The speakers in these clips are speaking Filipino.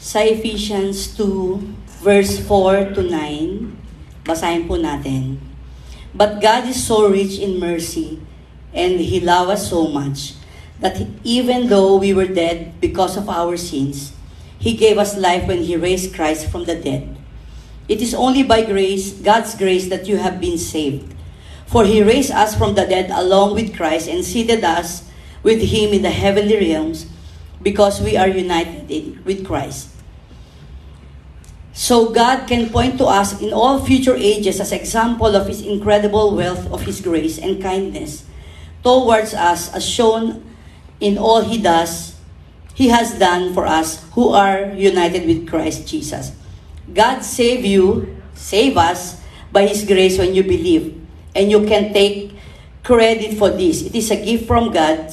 Sa Ephesians 2, verse 4 to 9, basahin po natin. But God is so rich in mercy, and He loved us so much, that even though we were dead because of our sins, He gave us life when He raised Christ from the dead. It is only by grace, God's grace, that you have been saved. For He raised us from the dead along with Christ and seated us with Him in the heavenly realms because we are united with Christ. So God can point to us in all future ages as example of His incredible wealth of His grace and kindness towards us as shown in all He has done for us who are united with Christ Jesus. God save us by His grace when you believe, and you can take credit for this. It is a gift from God.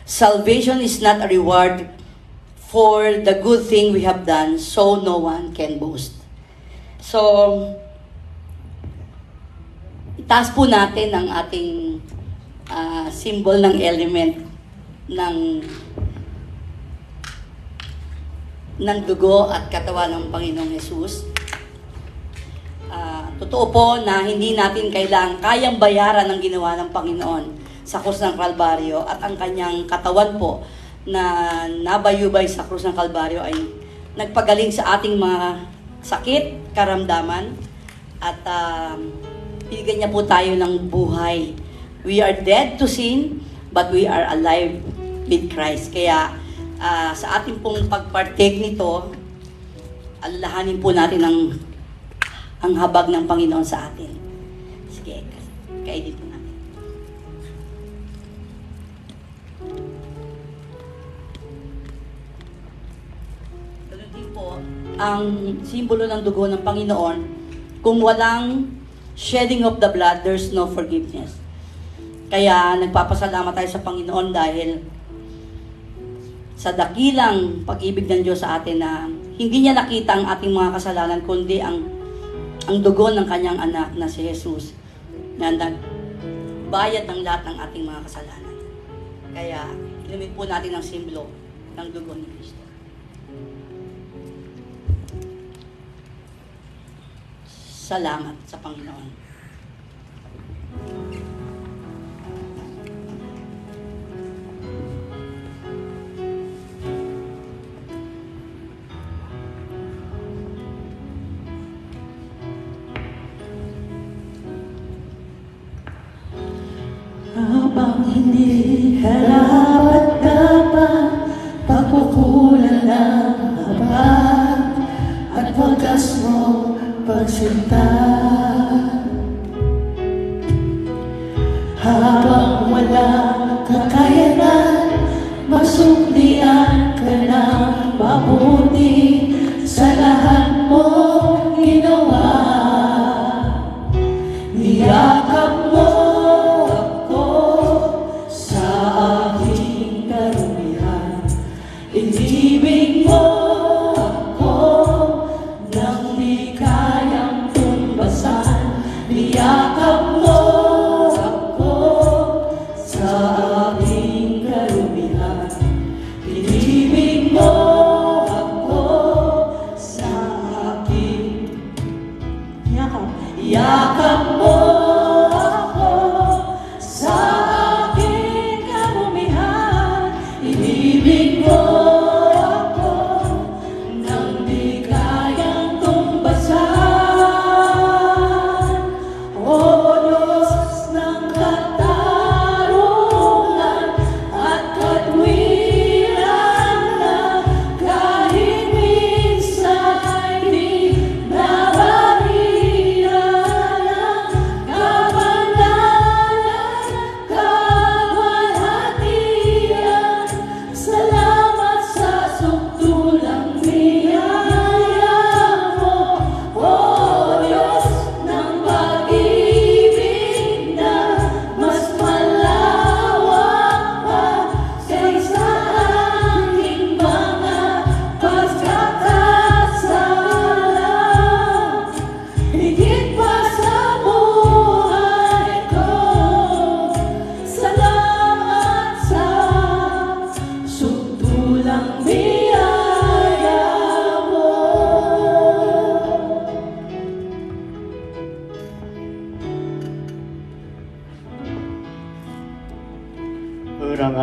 Salvation is not a reward for the good thing we have done, so no one can boast. So, itaas po natin ang ating symbol ng element ng dugo at katawan ng Panginoong Hesus. Totoo po na hindi natin kayang bayaran ang ginawa ng Panginoon sa krus ng Kalbaryo, at ang kanyang katawan po na nabayubay sa krus ng Kalbaryo ay nagpagaling sa ating mga sakit, karamdaman, at binigyan niya po tayo ng buhay. We are dead to sin, but we are alive with Christ. Kaya sa ating pong pagpartake nito, alalahanin po natin ang habag ng Panginoon sa atin. Sige, kaedit po natin. Ganun din po, ang simbolo ng dugo ng Panginoon, kung walang shedding of the blood, there's no forgiveness. Kaya nagpapasalamat tayo sa Panginoon dahil sa dakilang pag-ibig ng Diyos sa atin na hindi niya nakita ang ating mga kasalanan, kundi ang dugo ng kanyang anak na si Jesus na nagbayad ng lahat ng ating mga kasalanan. Kaya inumin po natin ang simbolo ng dugo ni Kristo. Salamat sa Panginoon. Habang hindi karapat-dapat, pagkukulan ng habag at wagas mo pagsinta. Habang wala kakayanan, masuklian ka ng mabuti sa lahat mo ginawa. Niyakap mo inibig mo ako nang di kayang tumbasan.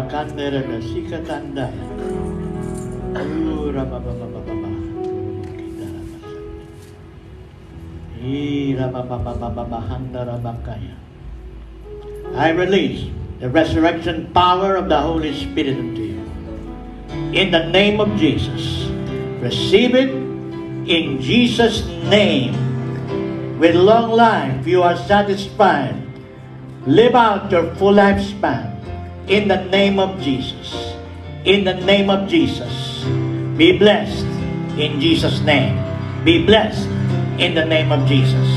Rabakandera na sikatanda. Rabababababa. Rababababahanda rabakaya. I release the resurrection power of the Holy Spirit unto you. In the name of Jesus. Receive it in Jesus' name. With long life, you are satisfied. Live out your full lifespan. In the name of Jesus. In the name of Jesus. Be blessed in Jesus' name. Be blessed in the name of Jesus.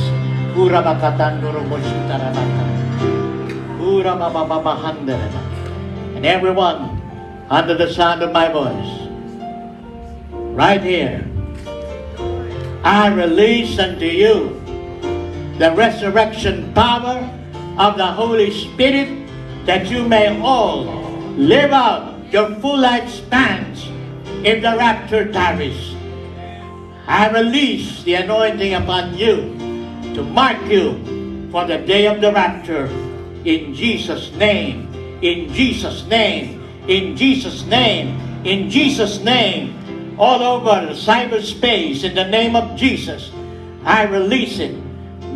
And everyone under the sound of my voice, right here, I release unto you the resurrection power of the Holy Spirit, that you may all live out your full lifespans if the rapture tarries. I release the anointing upon you to mark you for the day of the rapture in Jesus' name, in Jesus' name, in Jesus' name, in Jesus' name, all over cyberspace, in the name of Jesus. I release it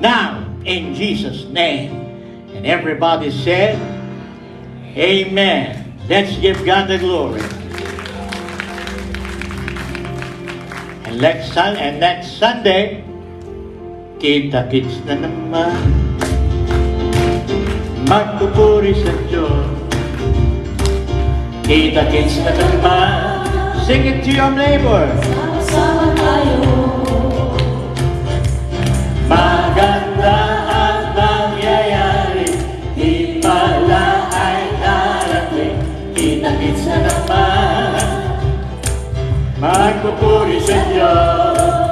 now in Jesus' name. And everybody said, Amen. Let's give God the glory. And next Sunday, kita-kits na naman. Magpupuri sa Diyos. Kita-kits na naman. Sing it to your neighbor. Sama tayo. Maganda ang nangyayari, himala ay darating. Kita-kits na naman. Magpupuri sa Diyos.